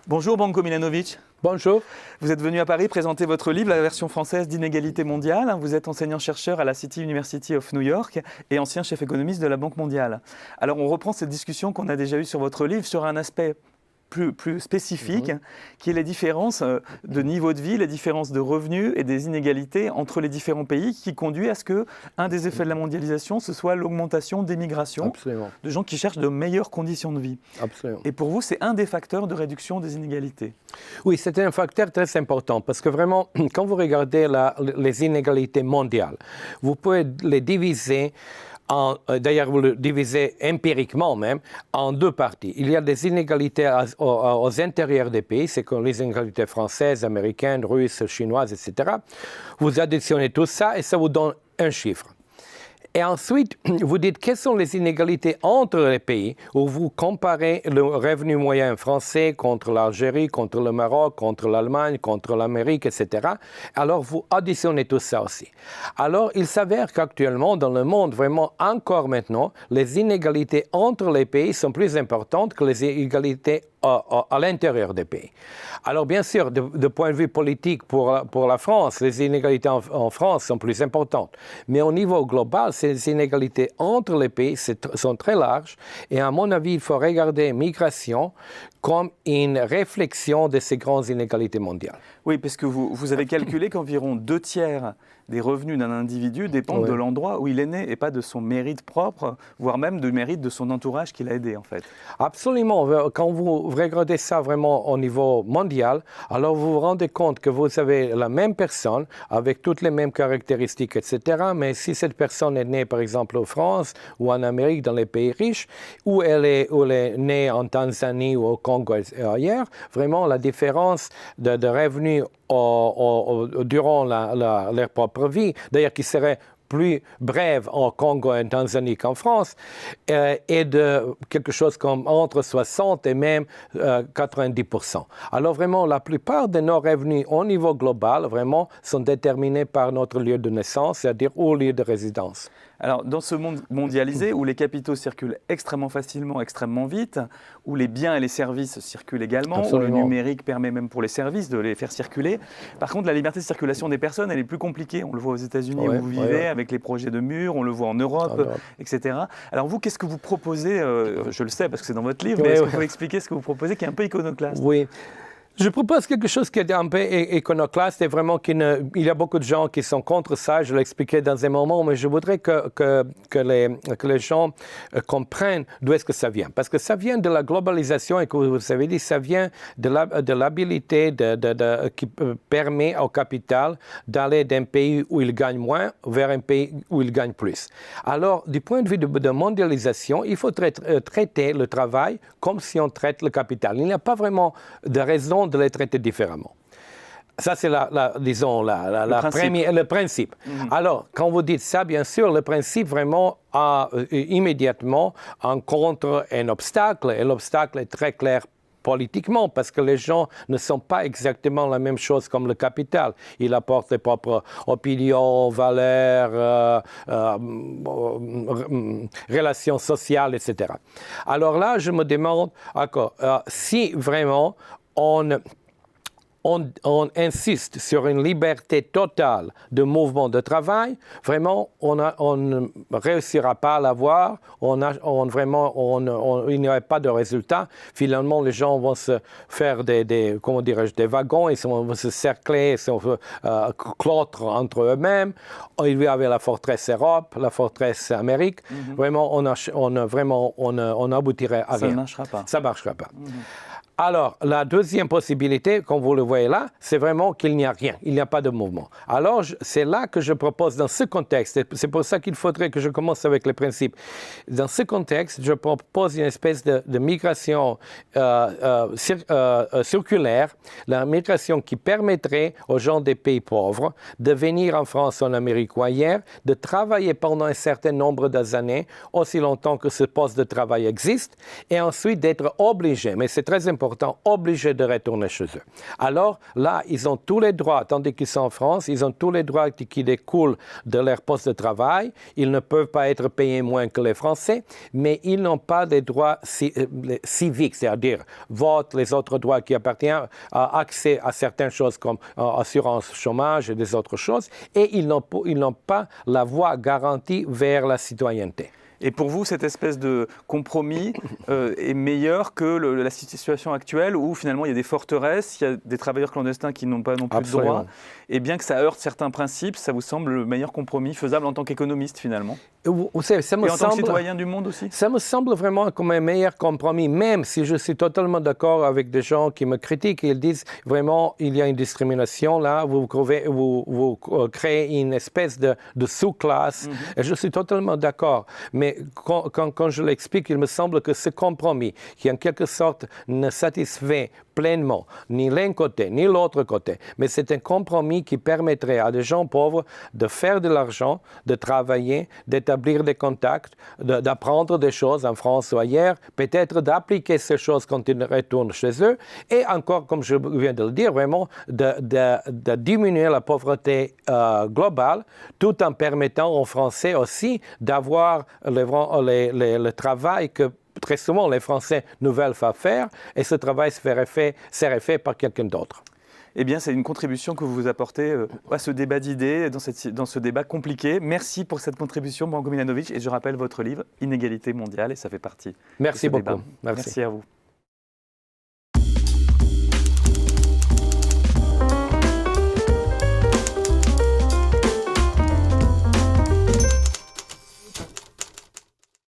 Bonjour Branko Milanovic. Bonjour. Vous êtes venu à Paris présenter votre livre, la version française d'Inégalité mondiale. Vous êtes enseignant-chercheur à la City University of New York et ancien chef économiste de la Banque mondiale. Alors on reprend cette discussion qu'on a déjà eue sur votre livre sur un aspect plus spécifique, qui est les différences de niveau de vie, les différences de revenus et des inégalités entre les différents pays, qui conduit à ce qu'un des effets de la mondialisation, ce soit l'augmentation des migrations, de gens qui cherchent de meilleures conditions de vie. Absolument. Et pour vous, c'est un des facteurs de réduction des inégalités. Oui, c'est un facteur très important, parce que vraiment, quand vous regardez les inégalités mondiales, vous pouvez les diviser d'ailleurs, vous le divisez empiriquement même, en deux parties. Il y a des inégalités aux intérieurs des pays, c'est comme les inégalités françaises, américaines, russes, chinoises, etc. Vous additionnez tout ça et ça vous donne un chiffre. Et ensuite, vous dites quelles sont les inégalités entre les pays, où vous comparez le revenu moyen français contre l'Algérie, contre le Maroc, contre l'Allemagne, contre l'Amérique, etc. Alors, vous additionnez tout ça aussi. Alors, il s'avère qu'actuellement, dans le monde, vraiment encore maintenant, les inégalités entre les pays sont plus importantes que les inégalités à l'intérieur des pays. Alors bien sûr, de point de vue politique pour la France, les inégalités en France sont plus importantes. Mais au niveau global, ces inégalités entre les pays sont très larges. Et à mon avis, il faut regarder migration comme une réflexion de ces grandes inégalités mondiales. Oui, parce que vous avez calculé qu'environ 2/3 des revenus d'un individu dépendent de l'endroit où il est né et pas de son mérite propre, voire même du mérite de son entourage qui l'a aidé en fait. Absolument. Quand vous regardez ça vraiment au niveau mondial, alors vous vous rendez compte que vous avez la même personne avec toutes les mêmes caractéristiques, etc. Mais si cette personne est née par exemple en France ou en Amérique, dans les pays riches, ou elle est née en Tanzanie ou au Congo et ailleurs, vraiment la différence de revenus durant leur propre vie, d'ailleurs qui serait plus brève en Congo et en Tanzanie qu'en France, est de quelque chose comme entre 60 et même 90%. Alors vraiment, la plupart de nos revenus au niveau global, vraiment, sont déterminés par notre lieu de naissance, c'est-à-dire au lieu de résidence. Alors, dans ce monde mondialisé où les capitaux circulent extrêmement facilement, extrêmement vite, où les biens et les services circulent également, Absolument. où le numérique permet même pour les services de les faire circuler, par contre, la liberté de circulation des personnes, elle est plus compliquée. On le voit aux États-Unis où vous vivez, avec les projets de murs, on le voit en Europe, etc. Alors vous, qu'est-ce que vous proposez je le sais parce que c'est dans votre livre, mais est-ce que vous pouvez expliquer ce que vous proposez qui est un peu iconoclaste? Oui. Je propose quelque chose qui est un peu iconoclaste et vraiment il y a beaucoup de gens qui sont contre ça, je l'expliquerai dans un moment, mais je voudrais que les gens comprennent d'où est-ce que ça vient. Parce que ça vient de la globalisation et que vous avez dit, ça vient de l'habilité qui permet au capital d'aller d'un pays où il gagne moins vers un pays où il gagne plus. Alors, du point de vue de mondialisation, il faut traiter le travail comme si on traite le capital. Il n'y a pas vraiment de raison de les traiter différemment. Ça, c'est le principe. Alors, quand vous dites ça, bien sûr, le principe vraiment a immédiatement en contre un obstacle, et l'obstacle est très clair politiquement, parce que les gens ne sont pas exactement la même chose comme le capital. Il apporte ses propres opinions, valeurs, relations sociales, etc. Alors là, je me demande, si vraiment on insiste sur une liberté totale de mouvement de travail, vraiment, on ne réussira pas à l'avoir, il n'y aura pas de résultat. Finalement, les gens vont se faire des wagons, ils vont se cercler, cloître entre eux-mêmes. Il y avait la forteresse Europe, la forteresse Amérique. Vraiment, on aboutirait à rien. Ça ne marchera pas. Alors, la deuxième possibilité, comme vous le voyez là, c'est vraiment qu'il n'y a rien, il n'y a pas de mouvement. Alors, c'est là que je propose, dans ce contexte, et c'est pour ça qu'il faudrait que je commence avec les principes. Dans ce contexte, je propose une espèce de migration circulaire, la migration qui permettrait aux gens des pays pauvres de venir en France, en Amérique ou ailleurs, de travailler pendant un certain nombre d'années, aussi longtemps que ce poste de travail existe, et ensuite d'être obligés, mais c'est très important, important, obligés de retourner chez eux. Alors là, ils ont tous les droits, tandis qu'ils sont en France, ils ont tous les droits qui découlent de leur poste de travail. Ils ne peuvent pas être payés moins que les Français, mais ils n'ont pas des droits civiques, c'est-à-dire vote, les autres droits qui appartiennent à accès à certaines choses comme assurance chômage et des autres choses, et ils n'ont pas la voie garantie vers la citoyenneté. Et pour vous, cette espèce de compromis est meilleur que la situation actuelle où finalement il y a des forteresses, il y a des travailleurs clandestins qui n'ont pas non plus de droits. Et bien que ça heurte certains principes, ça vous semble le meilleur compromis faisable en tant qu'économiste finalement? Vous savez, et en tant que citoyen du monde aussi? Ça me semble vraiment comme un meilleur compromis, même si je suis totalement d'accord avec des gens qui me critiquent. Ils disent vraiment il y a une discrimination là, vous créez une espèce de sous-classe. Et je suis totalement d'accord. Mais quand je l'explique, il me semble que ce compromis, qui en quelque sorte ne satisfait pleinement ni l'un côté ni l'autre côté, mais c'est un compromis qui permettrait à des gens pauvres de faire de l'argent, de travailler, d'établir des contacts, d'apprendre des choses en France ou ailleurs, peut-être d'appliquer ces choses quand ils retournent chez eux, et encore, comme je viens de le dire, vraiment de diminuer la pauvreté globale, tout en permettant aux Français aussi d'avoir le travail que très souvent les Français ne veulent pas faire, et ce travail serait fait par quelqu'un d'autre. Eh bien, c'est une contribution que vous apportez à ce débat d'idées, dans ce débat compliqué. Merci pour cette contribution, Branko Milanović. Et je rappelle votre livre, Inégalité mondiale, et ça fait partie Merci de ce beaucoup. débat. Merci à vous.